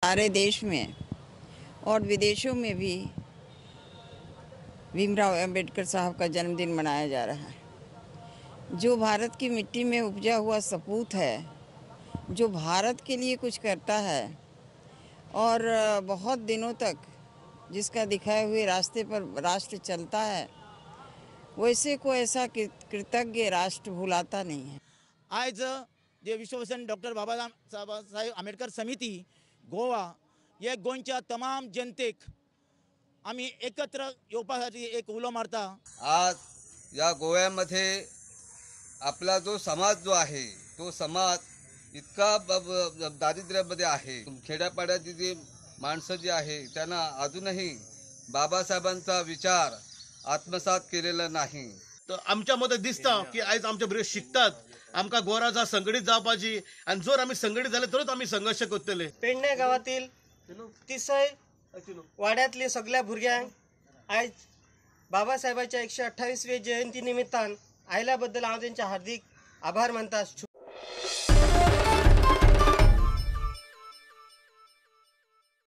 सारे देश में और विदेशों में भी भीमराव अंबेडकर साहब का जन्मदिन मनाया जा रहा है। जो भारत की मिट्टी में उपजा हुआ सपूत है, जो भारत के लिए कुछ करता है और बहुत दिनों तक जिसका दिखाए हुए रास्ते पर राष्ट्र चलता है, वैसे को ऐसा कृतज्ञ राष्ट्र भुलाता नहीं है। आज जे विश्वभूषण डॉक्टर बाबासाहेब आंबेडकर समिती गोवा हे गोंयच्या तमाम जनतेक आम्ही एकत्र येवपासाठी एक उलो मारता। आज या गोव्यामध्ये आपला जो समाज जो आहे तो समाज इतका दारिद्र्यामध्ये आहे। खेड्यापाड्याची जी माणसं जी आहे त्यांना अजूनही बाबासाहेबांचा विचार आत्मसात केलेला नाही। तर आमच्यामध्ये दिसतं की आज आमचे भुरगे शिकतात, आमका गोराचा संघटित जावपाची आणि जर आम्ही संघटित झाले तरच आम्ही संघर्ष करतले। पेडणे गावातील तिसय वाड्यातले सगळ्या भुरग्यांक आज बाबासाहेबांच्या 128वे जयंती निमित्तान आयल्याबद्दल हांव त्यांचे हार्दिक आभार मानता।